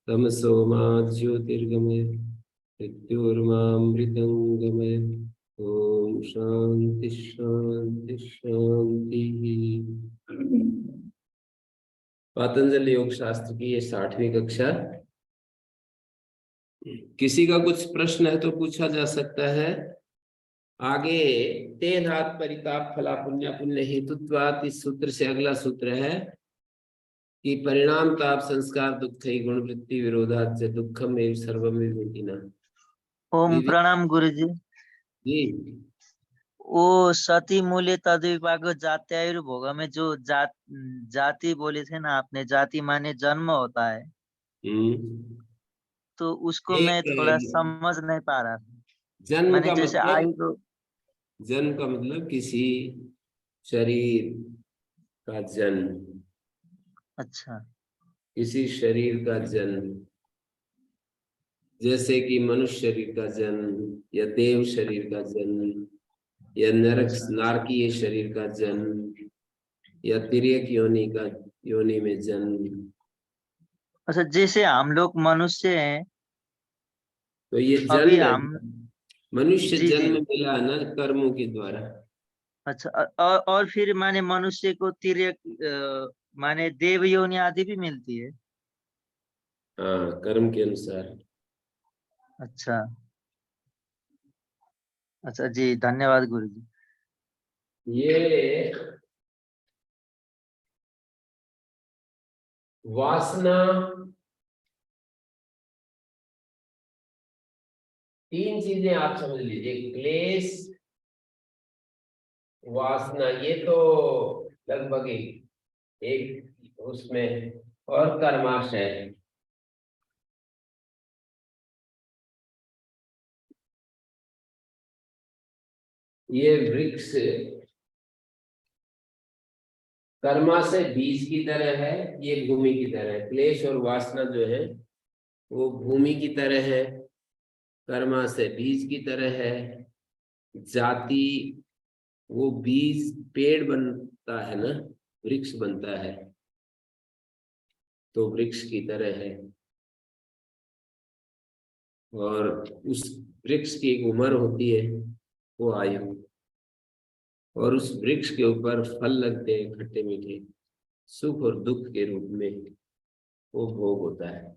तमसो मा ज्योतिर्गमय मृत्योर्मामृतंगमय। ओम शांति शांति शांति। पतंजलि योग शास्त्र की ये 60वीं कक्षा। किसी का कुछ प्रश्न है तो पूछा जा सकता है। आगे ते धात परिताप फला पुण्य पुण्य हेतुत्वात्, इस सूत्र से अगला सूत्र है कि परिणाम ताप संस्कार दुख गुण वृत्ति विरोधात् च दुखम एव सर्वम विभूतिना। ओम प्रणाम गुरुजी। जी, वो सती मूल्य तद्विभाग जात्यायुर्भोग में जो जाति बोले थे ना आपने, जाति माने जन्म होता है, तो उसको मैं थोड़ा समझ नहीं पा रहा था। जन्म मैंने का जैसे मतलब, आयु को, जन्म का मतलब किसी शरीर का जन्म। अच्छा किसी शरीर का जन्म, जैसे कि मनुष्य शरीर का जन्म या देव शरीर का जन्म या नरक नारकीय शरीर का जन्म या तिर्यक योनि में जन्म। अच्छा, जैसे हम लोग मनुष्य हैं, तो ये अभी जन्म है, हम, मनुष्य जी जी, जन्म मिला ना कर्मों के द्वारा। अच्छा, और फिर माने मनुष्य को तिर्यक माने देव योनि आदि भी मिलती है। हाँ, कर्म के अनुसार। अच्छा अच्छा, जी धन्यवाद गुरुजी। ये वासना, 3 चीजें आप समझ लीजिए। क्लेश, वासना, ये तो लगभग एक उसमें, और कर्माशय। ये वृक्ष कर्माशय बीज की तरह है, ये भूमि की तरह है। क्लेश और वासना जो है वो भूमि की तरह है, कर्माशय बीज की तरह है। जाति वो बीज, पेड़ बनता है ना, वृक्ष बनता है, तो वृक्ष की तरह है। और उस वृक्ष की एक उम्र होती है, वो आयु। और उस वृक्ष के ऊपर फल लगते हैं खट्टे मीठे, सुख और दुख के रूप में, वो भोग होता है।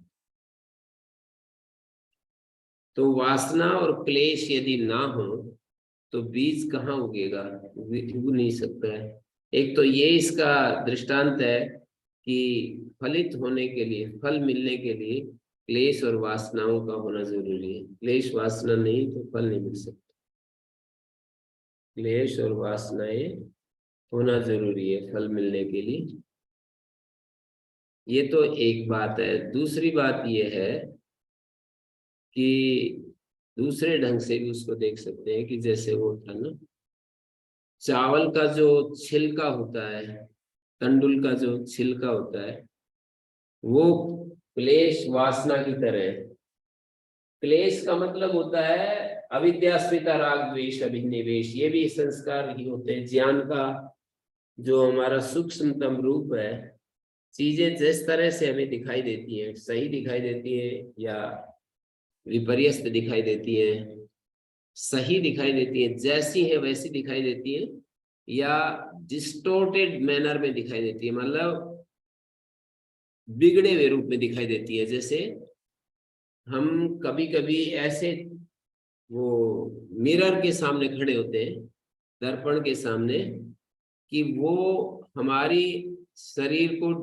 तो वासना और क्लेश यदि ना हो तो बीज कहाँ उगेगा? उग नहीं सकता है। एक तो ये इसका दृष्टांत है कि फलित होने के लिए, फल मिलने के लिए क्लेश और वासनाओं का होना जरूरी है। क्लेश वासना नहीं तो फल नहीं मिल सकता। क्लेश और वासनाएं होना जरूरी है फल मिलने के लिए। ये तो एक बात है। दूसरी बात ये है कि दूसरे ढंग से भी उसको देख सकते हैं कि जैसे वो था ना, चावल का जो छिलका होता है, तंडुल का जो छिलका होता है, वो क्लेश वासना की तरह है। क्लेश का मतलब होता है अविद्यास्मिता राग द्वेष अभिनिवेश। ये भी संस्कार ही होते हैं। ज्ञान का जो हमारा सूक्ष्मतम रूप है, चीजें जिस तरह से हमें दिखाई देती है, सही दिखाई देती है या विपर्यस्त दिखाई देती है, सही दिखाई देती है, जैसी है वैसी दिखाई देती है, या डिस्टोर्टेड मैनर में दिखाई देती है, मतलब बिगड़े हुए रूप में दिखाई देती है। जैसे हम कभी कभी ऐसे वो मिरर के सामने खड़े होते हैं, दर्पण के सामने, कि वो हमारी शरीर को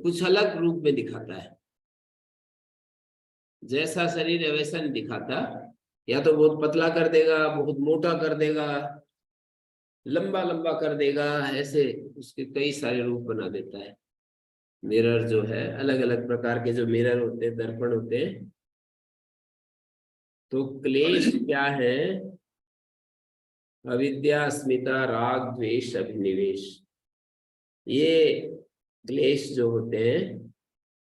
कुछ अलग रूप में दिखाता है। जैसा शरीर है वैसा नहीं दिखाता, या तो बहुत पतला कर देगा, बहुत मोटा कर देगा, लंबा लंबा कर देगा, ऐसे उसके कई सारे रूप बना देता है। मिरर जो है, अलग अलग प्रकार के जो मिरर होते हैं, दर्पण होते हैं। तो क्लेश क्या है? अविद्या, अस्मिता, राग, द्वेष, अभिनिवेश। ये क्लेश जो होते हैं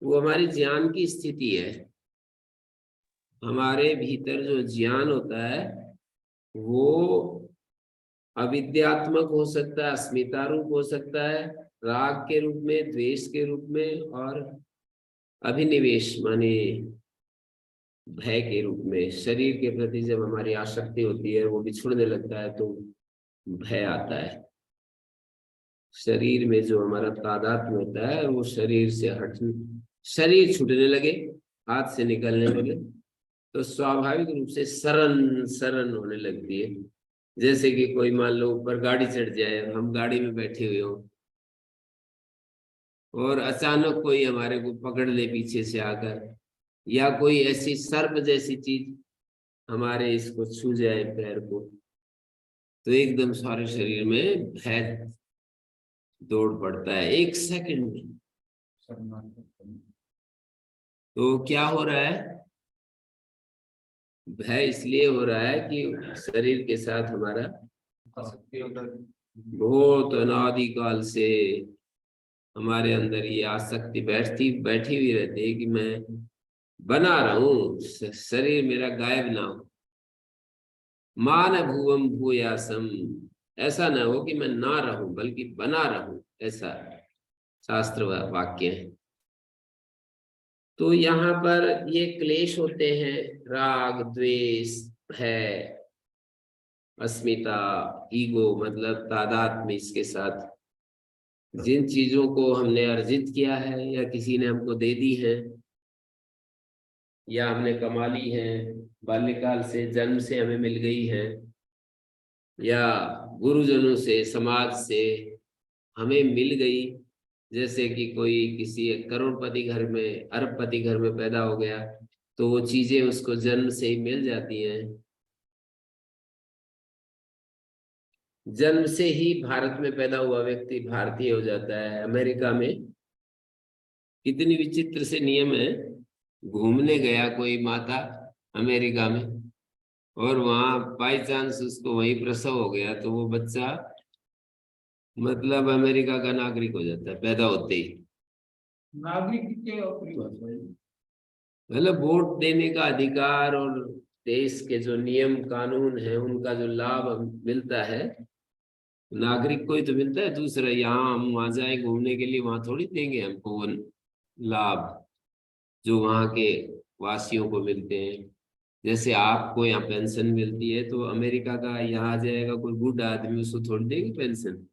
वो हमारी ज्ञान की स्थिति है। हमारे भीतर जो ज्ञान होता है वो अविद्यात्मक हो सकता है, अस्मिता रूप हो सकता है, राग के रूप में, द्वेष के रूप में, और अभिनिवेश माने भय के रूप में। शरीर के प्रति जब हमारी आसक्ति होती है, वो बिछुड़ने लगता है, तो भय आता है। शरीर में जो हमारा तादात्म्य होता है, वो शरीर से शरीर छूटने लगे, हाथ से निकलने लगे, तो स्वाभाविक रूप से सरन सरन होने लगती है। जैसे कि कोई मान लो ऊपर गाड़ी चढ़ जाए, हम गाड़ी में बैठे हुए हो और अचानक कोई हमारे को पकड़ ले पीछे से आकर, या कोई ऐसी सर्प जैसी चीज हमारे इसको छू जाए पैर को, तो एकदम सारे शरीर में भय दौड़ पड़ता है 1 सेकंड में। तो क्या हो रहा है? भय इसलिए हो रहा है कि शरीर के साथ हमारा बहुत अनादिकाल से हमारे अंदर ये आसक्ति बैठी हुई रहती है कि मैं बना रहूं, शरीर मेरा गायब ना हो। मान भुवम भूयासम, ऐसा ना हो कि मैं ना रहूं बल्कि बना रहूं, ऐसा शास्त्र वाक्य है। तो यहाँ पर ये क्लेश होते हैं, राग, द्वेष, भय, अस्मिता, ईगो, मतलब तादात्म्य इसके साथ। जिन चीजों को हमने अर्जित किया है, या किसी ने हमको दे दी है, या हमने कमा ली है, बाल्यकाल से, जन्म से हमें मिल गई है, या गुरुजनों से, समाज से हमें मिल गई। जैसे कि कोई किसी करोड़पति घर में, अरबपति घर में पैदा हो गया, तो वो चीजें उसको जन्म से ही मिल जाती हैं। जन्म से ही भारत में पैदा हुआ व्यक्ति भारतीय हो जाता है। अमेरिका में कितनी विचित्र से नियम है। घूमने गया कोई माता अमेरिका में, और वहां बाई चांस उसको वहीं प्रसव हो गया, तो वो बच्चा मतलब अमेरिका का नागरिक हो जाता है पैदा होते ही। नागरिक के परिभाषा है। मतलब वोट देने का अधिकार, और देश के जो नियम कानून है उनका जो लाभ मिलता है, नागरिक को ही तो मिलता है। दूसरा, यहाँ हम वहां जाए घूमने के लिए, वहां थोड़ी देंगे हमको वो लाभ जो वहाँ के वासियों को मिलते हैं। जैसे आपको यहाँ पेंशन मिलती है, तो अमेरिका का यहाँ आ जाएगा कोई बूढ़ा आदमी, उसको थोड़ी देगी पेंशन,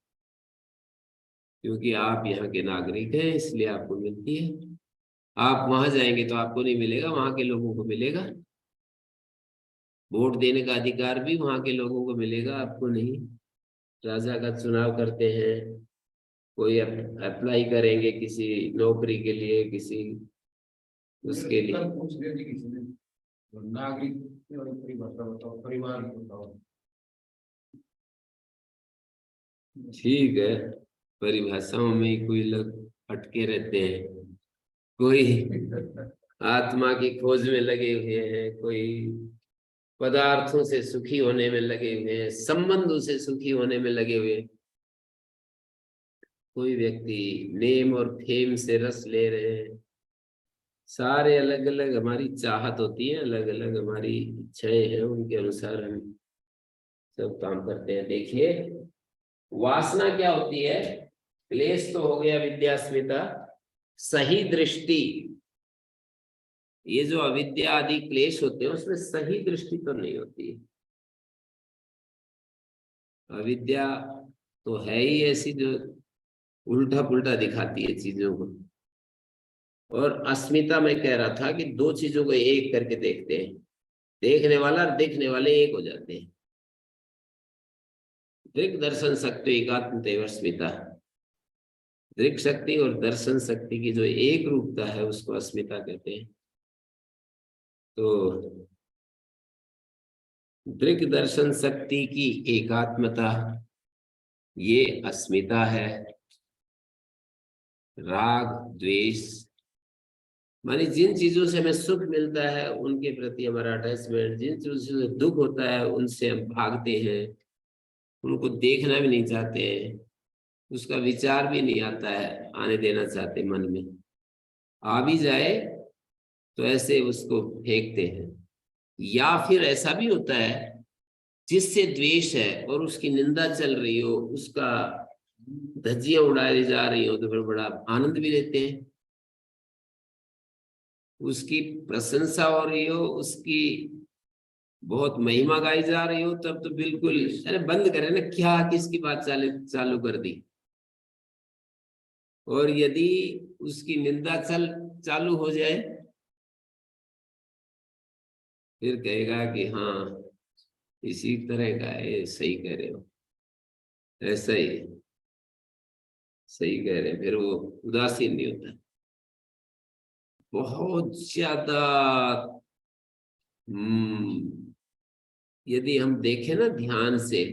क्योंकि आप यहाँ के नागरिक हैं इसलिए आपको मिलती है। आप वहां जाएंगे तो आपको नहीं मिलेगा, वहां के लोगों को मिलेगा। वोट देने का अधिकार भी वहां के लोगों को मिलेगा, आपको नहीं। राजा का चुनाव करते हैं, कोई अप्लाई करेंगे किसी नौकरी के लिए, किसी उसके लिए। नागरिक की परिभाषा बताओ, परिवार बताओ। ठीक है, परिभाषाओं में ही कोई लोग अटके रहते हैं। कोई आत्मा की खोज में लगे हुए हैं, कोई पदार्थों से सुखी होने में लगे हुए हैं, संबंधों से सुखी होने में लगे हुए हैं। कोई व्यक्ति नेम और फेम से रस ले रहे हैं। सारे अलग अलग हमारी चाहत होती है, अलग अलग हमारी इच्छाएं हैं, उनके अनुसार हम सब काम करते हैं। देखिए, वासना क्या होती है? क्लेश तो हो गया विद्यास्मिता, सही दृष्टि। ये जो अविद्या आदि क्लेश होते हैं, उसमें सही दृष्टि तो नहीं होती। अविद्या तो है ही ऐसी जो उल्टा पुल्टा दिखाती है चीजों को। और अस्मिता में कह रहा था कि दो चीजों को एक करके देखते हैं, देखने वाला और देखने वाले एक हो जाते हैं। दृक् दर्शन शक्ति एकात्म अस्मिता। दृक् शक्ति और दर्शन शक्ति की जो एक रूपता है उसको अस्मिता कहते हैं। तो दृक् दर्शन शक्ति की एकात्मता, ये अस्मिता है। राग द्वेष मानी जिन चीजों से हमें सुख मिलता है उनके प्रति हमारा अटैचमेंट, जिन चीजों से दुख होता है उनसे हम भागते हैं, उनको देखना भी नहीं चाहते हैं, उसका विचार भी नहीं आता है, आने देना चाहते मन में। आ भी जाए तो ऐसे उसको फेंकते हैं। या फिर ऐसा भी होता है जिससे द्वेष है और उसकी निंदा चल रही हो, उसका धज्जियां उड़ाई जा रही हो तो फिर बड़ा आनंद भी लेते हैं, उसकी प्रशंसा हो रही हो, उसकी बहुत महिमा गाई जा रही हो, तब तो बिल्कुल अरे बंद करें ना, क्या किसकी बात चालू कर दी। और यदि उसकी निंदा चालू हो जाए, फिर कहेगा कि हाँ इसी तरह का है, सही कह रहे हो, ऐसा ही है, सही कह रहे हैं, फिर वो उदासीन नहीं होता। बहुत ज्यादा यदि हम देखें ना ध्यान से,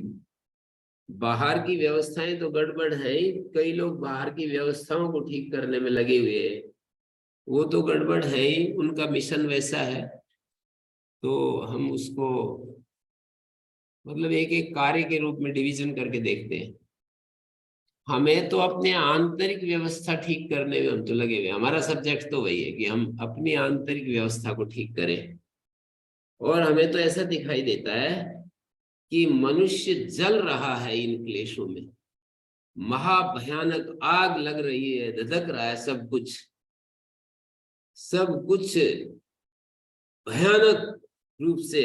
बाहर की व्यवस्थाएं तो गड़बड़ है ही, कई लोग बाहर की व्यवस्थाओं को ठीक करने में लगे हुए हैं, वो तो गड़बड़ है ही, उनका मिशन वैसा है, तो हम उसको मतलब एक एक कार्य के रूप में डिवीजन करके देखते हैं। हमें तो अपने आंतरिक व्यवस्था ठीक करने में हम तो लगे हुए, हमारा सब्जेक्ट तो वही है कि हम अपनी आंतरिक व्यवस्था को ठीक करें। और हमें तो ऐसा दिखाई देता है कि मनुष्य जल रहा है इन क्लेशों में, महाभयानक आग लग रही है, धधक रहा है सब कुछ, सब कुछ भयानक रूप से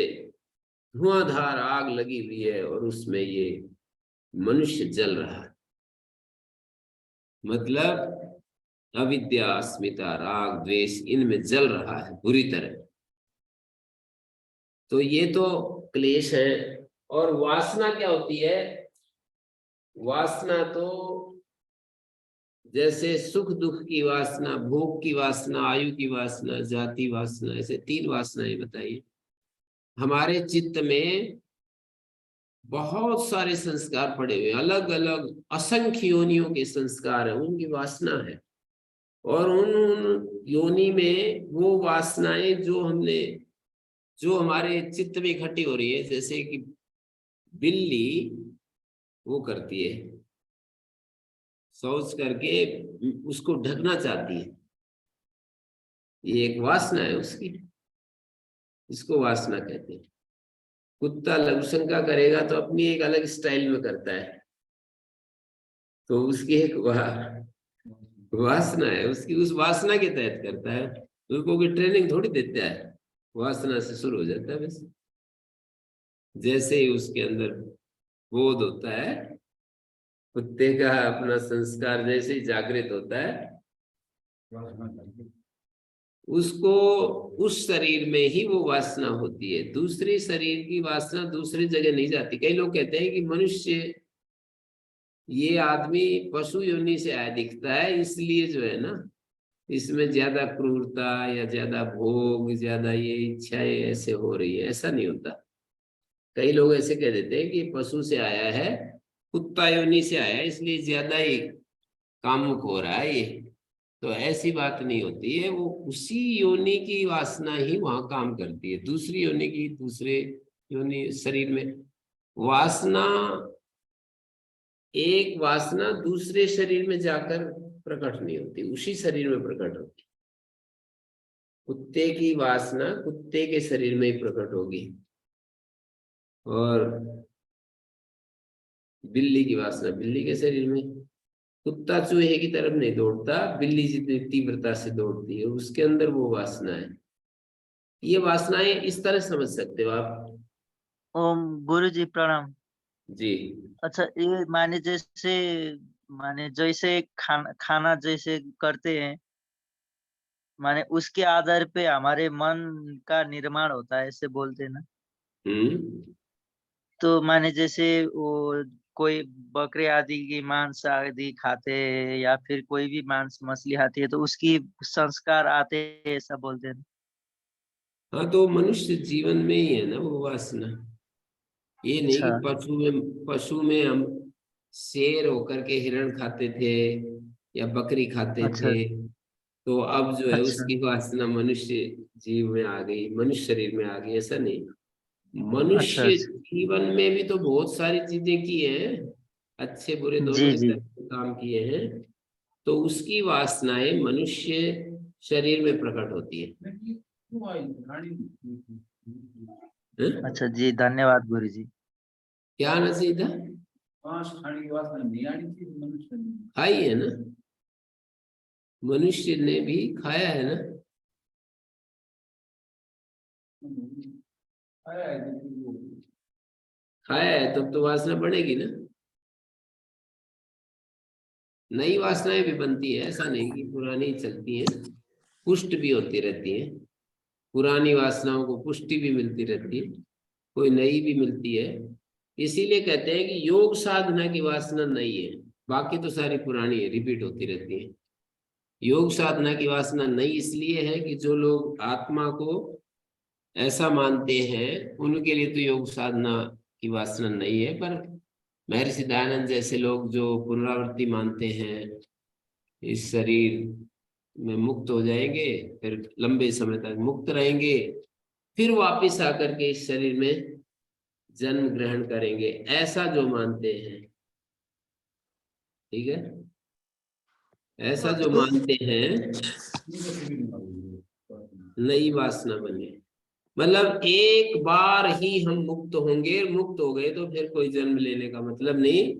धुआंधार आग लगी हुई है, और उसमें ये मनुष्य जल रहा है। मतलब अविद्या, अस्मिता, राग, द्वेष इनमें जल रहा है बुरी तरह। तो ये तो क्लेश है। और वासना क्या होती है? वासना तो जैसे सुख दुख की वासना, भोग की वासना, आयु की वासना, जाति वासना, ऐसे 3 वासनाएं बताइए। हमारे चित्त में बहुत सारे संस्कार पड़े हुए, अलग अलग असंख्य योनियों के संस्कार है, उनकी वासना है। और उन योनि में वो वासनाएं जो हमारे चित्त में इकट्ठी हो रही है, जैसे कि बिल्ली वो करती है, शौच करके उसको ढकना चाहती है, ये एक वासना है उसकी, इसको वासना कहते हैं। कुत्ता लघुशंका करेगा तो अपनी एक अलग स्टाइल में करता है, तो उसकी एक वासना है, उसकी उस वासना के तहत करता है, उसको कोई ट्रेनिंग थोड़ी देता है, वासना से शुरू हो जाता है बस। जैसे ही उसके अंदर बोध होता है, कुत्ते का अपना संस्कार जैसे ही जागृत होता है, उसको उस शरीर में ही वो वासना होती है, दूसरी शरीर की वासना दूसरी जगह नहीं जाती। कई लोग कहते हैं कि मनुष्य, ये आदमी पशु योनि से आया दिखता है, इसलिए जो है ना इसमें ज्यादा क्रूरता या ज्यादा भोग, ज्यादा ये इच्छाएं ऐसे हो रही है, ऐसा नहीं होता। कई लोग ऐसे कह देते हैं कि पशु से आया है, कुत्ता योनि से आया है, इसलिए ज्यादा ही कामुक हो रहा है ये, तो ऐसी बात नहीं होती है। वो उसी योनि की वासना ही वहां काम करती है, दूसरी योनि की दूसरे योनि शरीर में वासना, एक वासना दूसरे शरीर में जाकर प्रकट नहीं होती, उसी शरीर में प्रकट होती। कुत्ते की वासना कुत्ते के शरीर में ही प्रकट होगी, और बिल्ली की वासना बिल्ली के शरीर में। कुत्ता चूहे की तरफ नहीं दौड़ता, बिल्ली जितनी तीव्रता से दौड़ती है, उसके अंदर वो वासना है। ये वासनाएं इस तरह समझ सकते हो आप। ओम गुरु जी प्रणाम। जी। अच्छा, ये माने जैसे खाना जैसे करते हैं, माने उसके आधार पे हमारे मन का निर्माण होता है, ऐसे बोलते हैं ना। हम्म। तो माने जैसे वो कोई बकरे आदि की मांस आदि खाते हैं, या फिर कोई भी मांस मछली खाती है, तो उसकी संस्कार आते हैं, ऐसा बोलते हैं। हाँ, तो मनुष्य जीवन में ही है ना वो वासना। ये नहीं अच्छा कि पशु में हम शेर होकर के हिरण खाते थे या बकरी खाते अच्छा थे, तो अब जो है अच्छा उसकी वासना मनुष्य जीव में आ गई, मनुष्य शरीर में आ गई, ऐसा नहीं। अच्छा मनुष्य अच्छा। जीवन में भी तो बहुत सारी चीजें की हैं, अच्छे बुरे दोनों जी ही जी। तरह के काम किए हैं, तो उसकी वासनाएं मनुष्य शरीर में प्रकट होती है। हैं? अच्छा जी, धन्यवाद गुरु जी। क्या आना चाहिए था? पांच खाने की वासना नहीं आनी थी मनुष्य ने। खाई है ना, मनुष्य ने भी खाया है ना। आया है लेकिन वो खाया है तब तो वासना बढ़ेगी ना। नई वासनाएं भी बनती है, ऐसा नहीं कि पुरानी ही चलती है, पुष्ट भी होती रहती है। पुरानी वासनाओं को पुष्टि भी मिलती रहती है, कोई नई भी मिलती है। इसीलिए कहते हैं कि योग साधना की वासना नई है, बाकी तो सारी पुरानी है, रिपीट होती रहती है। योग साधना की वासना नई इसलिए है कि जो लोग आत्मा को ऐसा मानते हैं उनके लिए तो योग साधना की वासना नहीं है। पर महर्षि दयानंद जैसे लोग जो पुनरावृत्ति मानते हैं, इस शरीर में मुक्त हो जाएंगे, फिर लंबे समय तक मुक्त रहेंगे, फिर वापिस आकर के इस शरीर में जन्म ग्रहण करेंगे, ऐसा जो मानते हैं, ठीक है, ऐसा जो मानते हैं, नई वासना बने। मतलब एक बार ही हम मुक्त होंगे, मुक्त हो गए तो फिर कोई जन्म लेने का मतलब नहीं।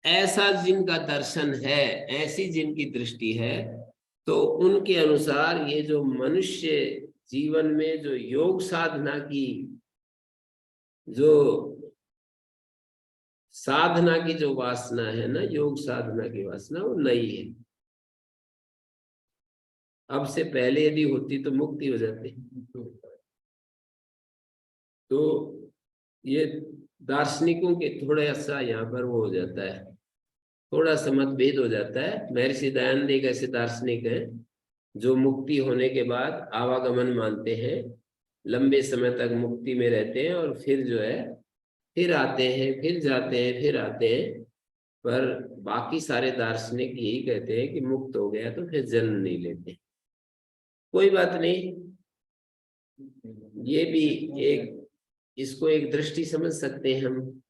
ऐसा जिनका दर्शन है, ऐसी जिनकी दृष्टि है, तो उनके अनुसार ये जो मनुष्य जीवन में जो योग साधना की जो साधना की जो वासना है ना, योग साधना की वासना, वो नई है। अब से पहले यदि होती तो मुक्ति हो जाती। तो ये दार्शनिकों के थोड़ा सा यहाँ पर वो हो जाता है, थोड़ा सा मतभेद हो जाता है। महर्षि दयानंद एक ऐसे दार्शनिक हैं जो मुक्ति होने के बाद आवागमन मानते हैं, लंबे समय तक मुक्ति में रहते हैं और फिर जो है फिर आते हैं, फिर जाते हैं, फिर आते हैं। पर बाकी सारे दार्शनिक यही कहते हैं कि मुक्त हो गया तो फिर जन्म नहीं लेते। कोई बात नहीं, ये भी एक, इसको एक दृष्टि समझ सकते हैं हम।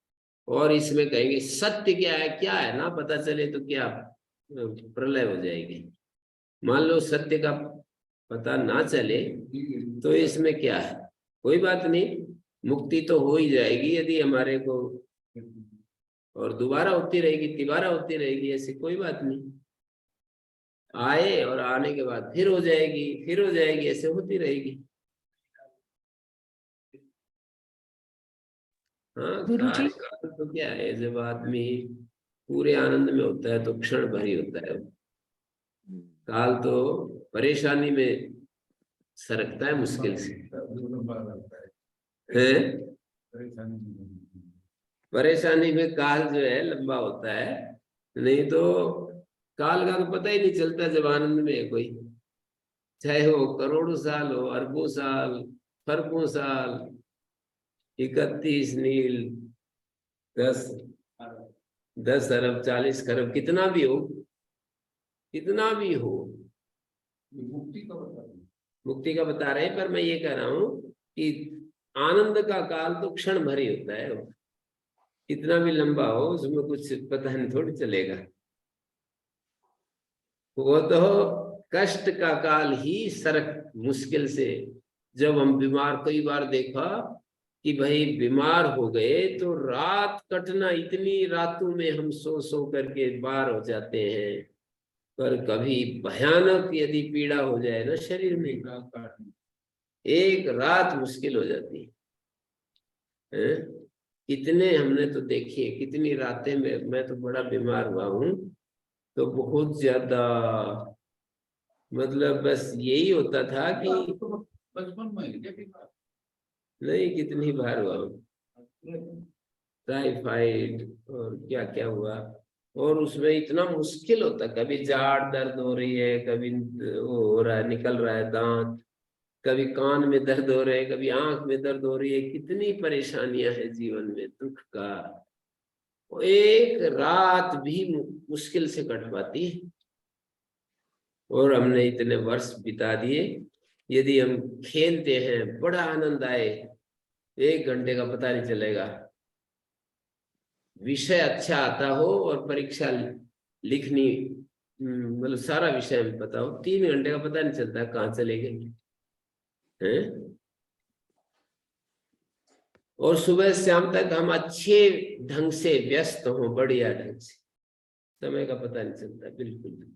और इसमें कहेंगे सत्य क्या है ना पता चले तो क्या प्रलय हो जाएगी। मान लो सत्य का पता ना चले तो इसमें क्या है, कोई बात नहीं, मुक्ति तो हो ही जाएगी यदि हमारे को, और दोबारा होती रहेगी, तिबारा होती रहेगी, ऐसी कोई बात नहीं। आए और आने के बाद फिर हो जाएगी, फिर हो जाएगी, ऐसे होती रहेगी। हाँ, गुरुजी, काल तो क्या है, जब आदमी पूरे आनंद में होता है तो क्षण भर ही होता है। काल तो परेशानी में सरकता है मुश्किल से है। परेशानी में काल जो है लंबा होता है, नहीं तो काल का तो पता ही नहीं चलता जब आनंद में है कोई। चाहे वो करोड़ों साल हो, अरबों साल, खरबों साल, 31 नील, 10 अरब, 40 खरब, कितना भी हो, कितना भी हो, मुक्ति का बता रहे हैं। पर मैं ये कह रहा हूं कि आनंद का काल तो क्षण भर ही होता है, कितना भी लंबा हो उसमें कुछ पता नहीं थोड़ी चलेगा। वो तो कष्ट का काल ही सरक मुश्किल से। जब हम बीमार, कई बार देखा कि भाई बीमार हो गए तो रात कटना, इतनी रातों में हम सो करके बाहर हो जाते हैं। पर कभी भयानक यदि पीड़ा हो जाए ना शरीर में, एक रात मुश्किल हो जाती है। कितने हमने तो देखी है, कितनी रातें में, मैं तो बड़ा बीमार हुआ हूँ तो बहुत ज्यादा, मतलब बस यही होता था कि बचपन में नहीं, कितनी बार हुआ हूँ, टाइफाइड और क्या क्या हुआ। और उसमें इतना मुश्किल होता, कभी जाड़ दर्द हो रही है, कभी वो हो रहा है, निकल रहा है दांत, कभी कान में दर्द हो रहे हैं, कभी आंख में दर्द हो रही है, कितनी परेशानियां हैं जीवन में दुख का। एक रात भी मुश्किल से कट पाती है। और हमने इतने वर्ष बिता दिए, यदि हम खेलते हैं बड़ा आनंद आए, 1 घंटे का पता नहीं चलेगा। विषय अच्छा आता हो और परीक्षा लिखनी, मतलब सारा विषय हमें पता हो, 3 घंटे का पता नहीं चलता कहाँ चले गए हैं। और सुबह शाम तक हम अच्छे ढंग से व्यस्त हों, बढ़िया ढंग से, समय का पता नहीं चलता बिल्कुल।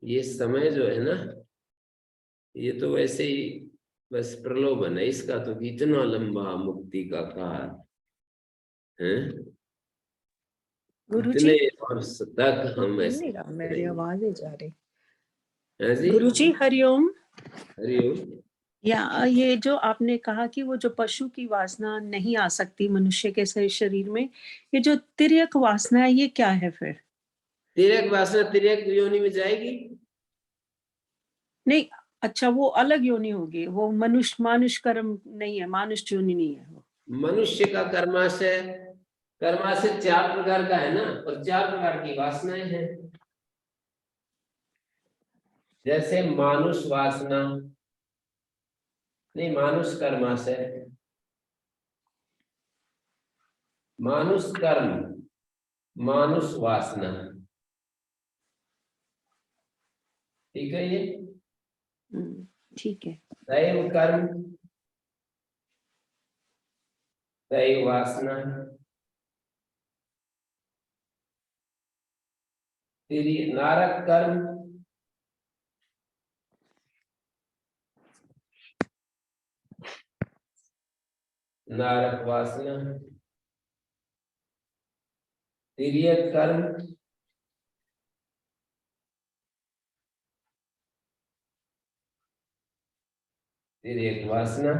ये समय जो है ना, ये तो वैसे ही बस प्रलोभन है इसका, तो इतना लंबा मुक्ति का काल है, गुरुजी इतने वर्ष तक हम मिल ऐसे नहीं रहा, मेरी आवाज ही जा रही। हैं जी। गुरुजी हरिओम। हरिओम। या ये जो आपने कहा कि वो जो पशु की वासना नहीं आ सकती मनुष्य के शरीर में, ये जो तिर्यक वासना है ये क्या है फिर? तिर्यक वासना तिर्यक योनि में जाएगी। नहीं, अच्छा वो अलग योनि होगी, वो मानुष कर्म नहीं है, मानुष योनि नहीं है वो। मनुष्य का कर्माशय, कर्माशय 4 प्रकार का है ना, और 4 प्रकार की वासनाएं हैं। जैसे मानुष वासना, नहीं मानुष कर्माशय, मानुष कर्म, मानुष वासना, ठीक है ये। ठीक है। दैव कर्म, दैव वासना, नारक कर्म, नारक वासना, तिर्यक कर्म, तिर्यक वासना।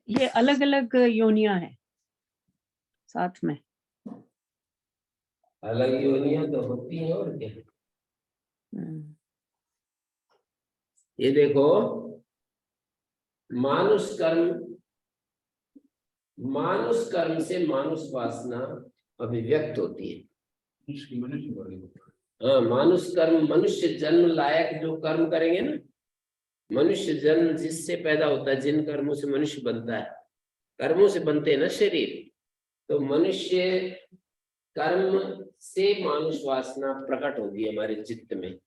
ये अलग अलग योनियां हैं साथ में। अलग योनियां तो होती हैं और क्या। ये देखो, मानुष कर्म से मानुष वासना अभिव्यक्त होती है। हाँ, मानुष कर्म, मनुष्य जन्म लायक जो कर्म करेंगे ना, मनुष्य जन्म जिससे पैदा होता है, जिन कर्मों से मनुष्य बनता है, कर्मों से बनते हैं ना शरीर, तो मनुष्य कर्म से मानुष वासना प्रकट होगी हमारे चित्त में।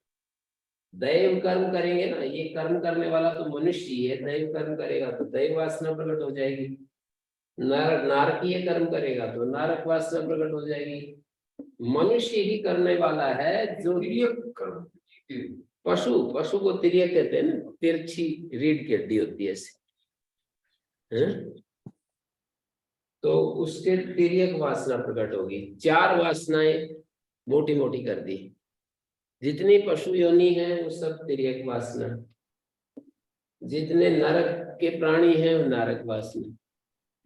दैव कर्म करेंगे ना, ये कर्म करने वाला तो मनुष्य ही है, दैव कर्म करेगा तो दैव वासना प्रकट हो जाएगी। नारकीय कर्म करेगा तो नारक वासना प्रकट हो जाएगी। मनुष्य ही करने वाला है जो कर्म। पशु को तिर्यक कहते हैं ना, तिरछी रीढ़ की हड्डी होती है ऐसे, तो उसके तिर्यक वासना प्रकट होगी। 4 वासनाएं मोटी मोटी कर दी, जितनी पशु योनि है वो सब तिर्यक वासना, जितने नरक के प्राणी हैं वो नारक वासना।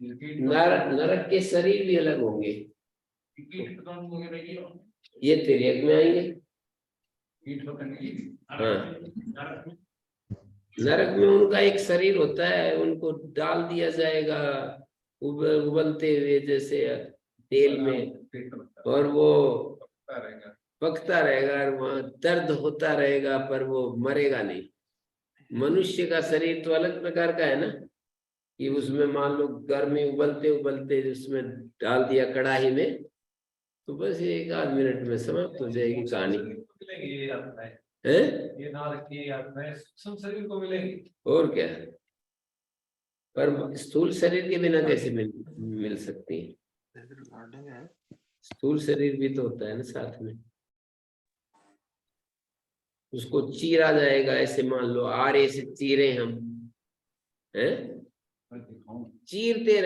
नरक के शरीर भी अलग होंगे, ये तिर्यक में आएंगे। हाँ, नरक में उनका एक शरीर होता है, उनको डाल दिया जाएगा उबलते हुए जैसे तेल में, और वो पकता रहेगा और वहां दर्द होता रहेगा, पर वो मरेगा नहीं। मनुष्य का शरीर तो अलग प्रकार का है ना, कि उसमें मान लो गर्मी उबलते उबलते उसमें डाल दिया कढ़ाई में, तो बस 1 आध मिनट में समाप्त हो जाएगी कहानी है। ये शरीर को मिलेगी और क्या, पर स्थूल शरीर के बिना कैसे मिल सकती है? स्थूल शरीर भी तो होता है ना साथ में। उसको चीरा जाएगा, ऐसे मान लो आरे से चीरे हम, हैं? चीरते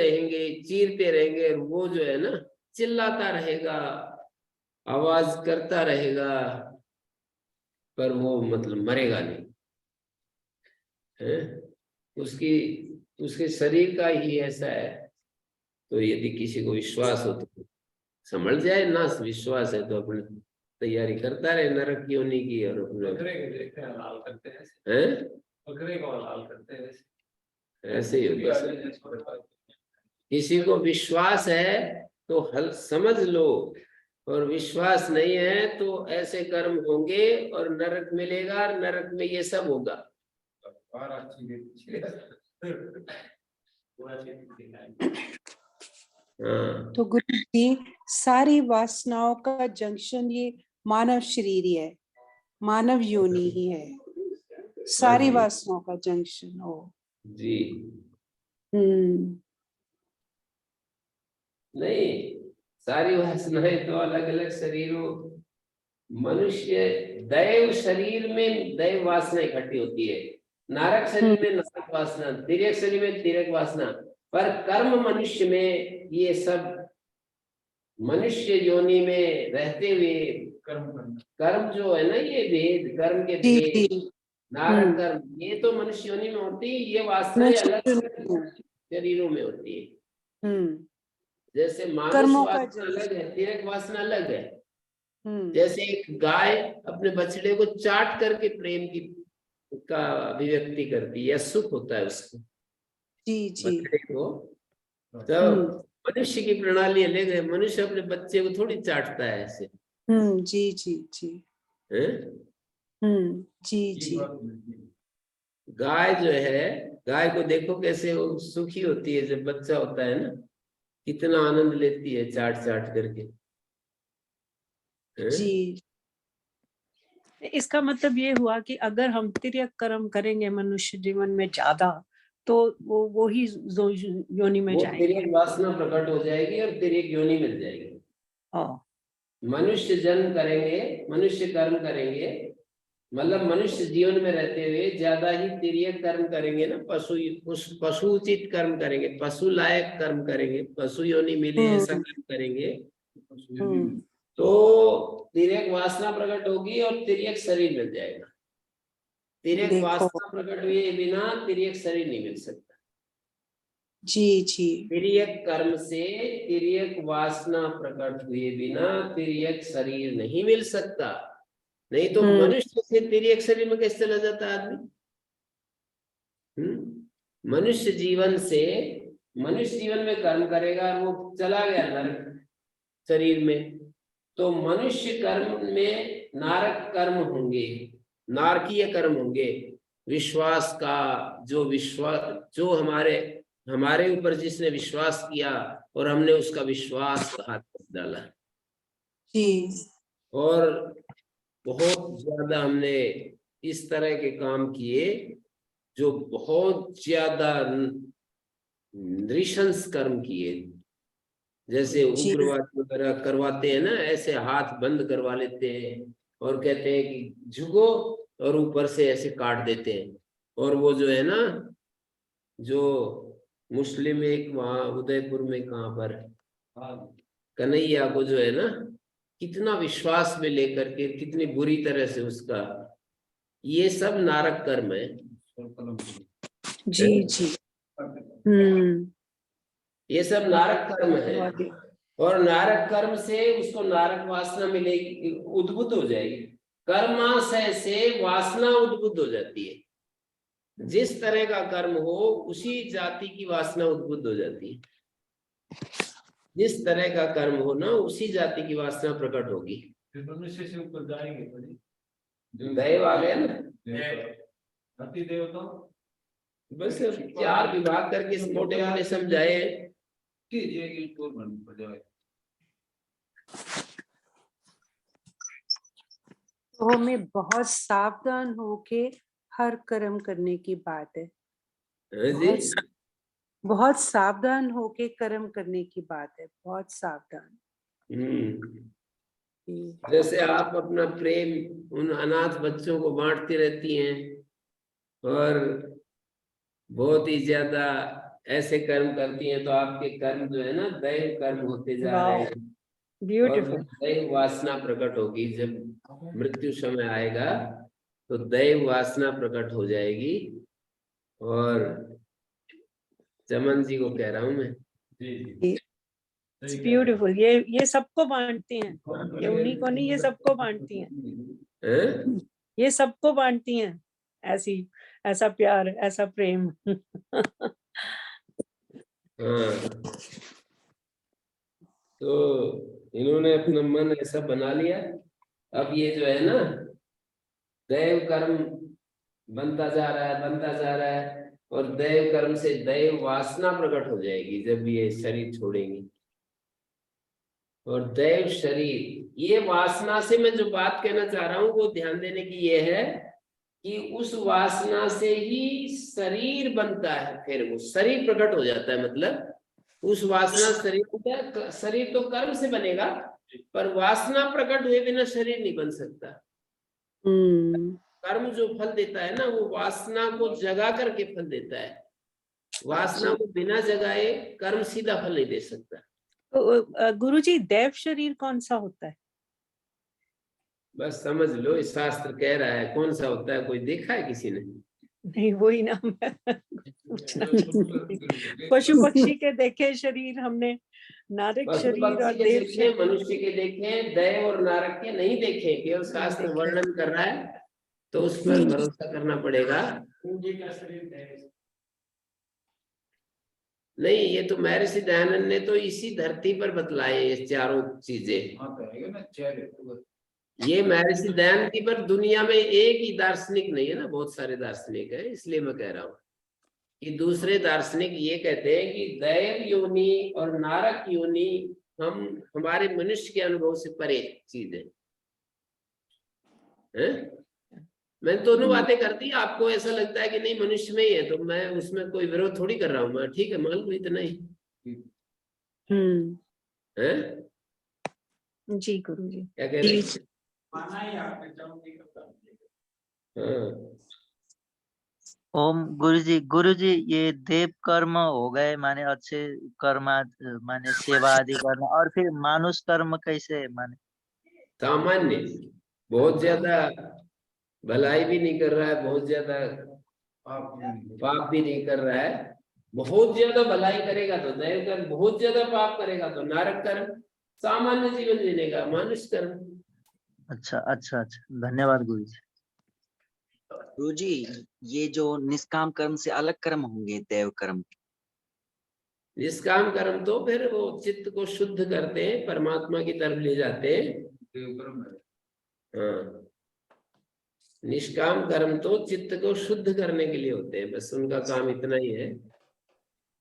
रहेंगे, और वो जो है ना चिल्लाता रहेगा, आवाज करता रहेगा, पर वो मतलब मरेगा नहीं है। उसके शरीर का ही ऐसा है। तो यदि किसी को विश्वास हो तो संभल जाए, ना विश्वास है तो अपने तैयारी करता रहे नरक योनि की, और ऐसे ही होगा। किसी को विश्वास है तो हल समझ लो, और विश्वास नहीं है तो ऐसे कर्म होंगे और नरक मिलेगा, और नरक में ये सब होगा। हाँ। तो गुरु जी, सारी वासनाओं का जंक्शन ये मानव शरीर ही है, मानव योनि ही है, सारी वासनाओं का जंक्शन। ओ जी, हम्म नहीं, सारी वासनाएं तो अलग अलग शरीरों, मनुष्य दैव शरीर में दैव वासना इकट्ठी होती है, नारक शरीर में नारक वासना, तिर्यक शरीर में तिर्यक वासना, पर कर्म मनुष्य में ये सब मनुष्य योनि में रहते हुए कर्म करना। कर्म जो है ना, ये भेद, कर्म के जी भेद, जी नारक कर्म, ये तो मनुष्य योनि में होती है, ये वासनाएं अलग हम्म शरीरों में होती है। हम्म जैसे मानुष कर्मों का वासना अलग है, तिर्यक वासना अलग है। हम्म जैसे एक गाय अपने बछड़े को चाट करके प्रेम की का अभिव्यक्ति करती है या सुख होता है उसको, जी जी बछड़े को। तो हम्म मनुष्य की प्रणाली अलग है, मनुष्य अपने बच्चे को थोड़ी चाटता है ऐसे, जी जी जी हैं? जी ये जी बात नहीं है। गाय जो है, गाय को देखो कैसे वो सुखी होती है जब बच्चा होता है ना, कितना आनंद लेती है चाट चाट करके, हैं? जी इसका मतलब ये हुआ कि अगर हम तिर्यक कर्म करेंगे मनुष्य जीवन में ज्यादा, तो वो ही योनि में वो जाएंगे। तिर्यक वासना प्रकट हो जाएगी और तिर्यक योनि मिल जाएगी। हाँ, मनुष्य जन्म करेंगे, मनुष्य कर्म करेंगे, मतलब मनुष्य जीवन में रहते हुए ज्यादा ही तिर्यक कर्म करेंगे ना, पशु उचित कर्म करेंगे, पशु लायक कर्म करेंगे, पशु योनि मिले ऐसा कर्म करेंगे, तो तिर्यक वासना प्रकट होगी और तिर्यक शरीर मिल जाएगा। तिर्यक देखो वासना प्रकट हुए बिना तिर्यक शरीर नहीं मिल सकता। जी जी तिर्यक कर्म से तिर्यक वासना प्रकट हुए बिना तिर्यक शरीर नहीं मिल सकता। नहीं तो मनुष्य से तिर्यक शरीर में कैसे चला जाता है आदमी? मनुष्य जीवन से, मनुष्य जीवन में कर्म करेगा और वो चला गया नरक शरीर में, तो मनुष्य कर्म में नारक कर्म होंगे, नारकीय कर्म होंगे, विश्वास का जो जो हमारे ऊपर जिसने विश्वास किया और हमने उसका विश्वास घात कर डाला, जी और बहुत ज्यादा हमने इस तरह के काम किए जो बहुत ज्यादा नृशंस कर्म किए, जैसे जी उग्रवाद वगैरह करवाते हैं ना, ऐसे हाथ बंद करवा लेते हैं और कहते हैं कि झुको, और ऊपर से ऐसे काट देते हैं। और वो जो है ना, जो मुस्लिम एक वहां उदयपुर में कहाँ पर कन्हैया को जो है ना, कितना विश्वास में लेकर के कितनी बुरी तरह से उसका, ये सब नारक कर्म है। जी जी ये सब नारक कर्म है, बहुत ही- और नारक कर्म से उसको नारक वासना मिलेगी, उद्बुद्ध हो जाएगी। कर्माशय से वासना उद्बुद्ध हो जाती है, जिस तरह का कर्म हो उसी जाति की वासना उद्बुद्ध हो जाती है, जिस तरह का कर्म हो ना उसी जाति की वासना प्रकट होगी। फिर मनुष्य से ऊपर जाएंगे थोड़ी, दैव आ गया ना, अति देवता बस 4 विभाग करके इस मोटे वाले समझाए। कीजिए कि ऊपर बन जाए। तो हमें बहुत सावधान होके हर कर्म करने की बात है, जी, बहुत सावधान होके कर्म करने की बात है, बहुत सावधान। जी जैसे आप अपना प्रेम उन अनाथ बच्चों को बांटती रहती हैं और बहुत ही ज्यादा ऐसे कर्म करती हैं, तो आपके कर्म जो है ना दैव कर्म होते जा रहे हैं, और ब्यूटीफुल। दैव वासना प्रकट होगी। जब मृत्यु समय आएगा तो दैव वासना प्रकट हो जाएगी। और चमन जी को कह रहा हूं मैं, ब्यूटीफुल। ये सबको बांटती हैं, ये उन्हीं को नहीं, ये सबको बांटती हैं, हैं? ये सबको बांटती हैं, ऐसा प्यार, ऐसा प्रेम। हाँ, तो इन्होंने अपना मन ऐसा बना लिया। अब ये जो है ना दैव कर्म बनता जा रहा है, बनता जा रहा है, और दैव कर्म से दैव वासना प्रकट हो जाएगी जब ये शरीर छोड़ेंगे। और दैव शरीर, ये वासना से मैं जो बात कहना चाह रहा हूँ वो ध्यान देने की ये है कि उस वासना से ही शरीर बनता है, फिर वो शरीर प्रकट हो जाता है। मतलब उस वासना शरीर तो कर्म से बनेगा, पर वासना प्रकट हुए बिना शरीर नहीं बन सकता। कर्म जो फल देता है ना, वो वासना को जगा करके फल देता है। वासना को बिना जगाए कर्म सीधा फल नहीं दे सकता। तो गुरुजी दैव शरीर कौन सा होता है? बस समझ लो, इस शास्त्र कह रहा है कौन सा होता है, कोई देखा है किसी ने? नहीं, वही ना मैं पूछना चाहती थी। पशु पक्षी के देखे शरीर हमने, नारक पशु शरीर और पक्षी के देव देखे, शरीर मनुष्य के देखे, दैव और नारक के नहीं देखे। केवल शास्त्र देखे। वर्णन कर रहा है, तो उस पर भरोसा करना पड़ेगा। पूंजी का शरीर है। नहीं, ये तो महर्षि दयानंद ने तो इसी धरती पर बतलाए ये चारों चीजें। हाँ तो है ना, चेहरे ये महर्षि दयानंद की, पर दुनिया में एक ही दार्शनिक नहीं है ना, बहुत सारे दार्शनिक है। इसलिए मैं कह रहा हूँ कि दूसरे दार्शनिक ये कहते हैं कि दैव योनि और नारक योनि हमारे मनुष्य के अनुभव से परे चीज है। मैंने दोनों बातें कर दी। आपको ऐसा लगता है कि नहीं मनुष्य में ही है, तो मैं उसमें कोई विरोध थोड़ी कर रहा हूँ। मैं ठीक है, मान लो इतना ही है। जी गुरुजी। क्या कह रहे हैं? माना ही आपने चाहूंगी करता। हाँ, ओम गुरुजी ये देव कर्म हो गए, माने अच्छे कर्म माने सेवा आदि करना, और फिर मानुष कर्म कैसे माने? सामान्य, बहुत ज्यादा भलाई भी नहीं कर रहा है, बहुत ज्यादा पाप भी नहीं कर रहा है। बहुत ज्यादा भलाई करेगा तो दैव कर्म, बहुत ज्यादा पाप करेगा तो नारक कर्म। सामान्य जीवन जीने का मानुष कर्म। अच्छा अच्छा अच्छा, धन्यवाद गुरुजी। गुरुजी, ये जो निष्काम कर्म से अलग कर्म होंगे देव कर्म, निष्काम कर्म तो फिर वो चित्त को शुद्ध करते हैं, परमात्मा की तरफ ले जाते हैं। देवकर्म है। हाँ, निष्काम कर्म तो चित्त को शुद्ध करने के लिए होते हैं, बस उनका काम इतना ही है।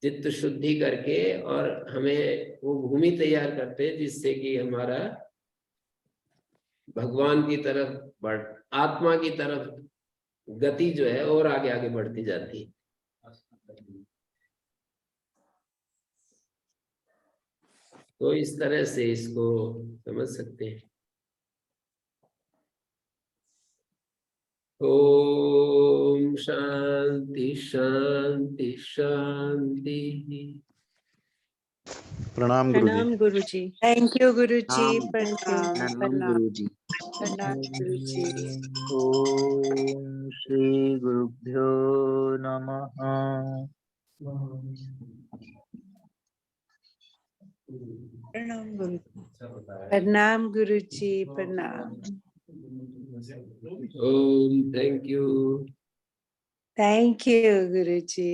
चित्त शुद्धि करके और हमें वो भूमि तैयार करते हैं, जिससे कि हमारा भगवान की तरफ आत्मा की तरफ गति जो है और आगे आगे बढ़ती जाती है। तो इस तरह से इसको समझ सकते हैं। ओम शांति शांति शांति। प्रणाम गुरुजी। प्रणाम गुरुजी। थैंक यू गुरुजी। नाम प्रणाम प्रणाम प्रणाम गुरुजी। प्रणाम गुरुजी। ओम श्री गुरुभ्यो नमः। प्रणाम गुरुजी। प्रणाम गुरुजी। प्रणाम। Om thank you. Thank you Guruji.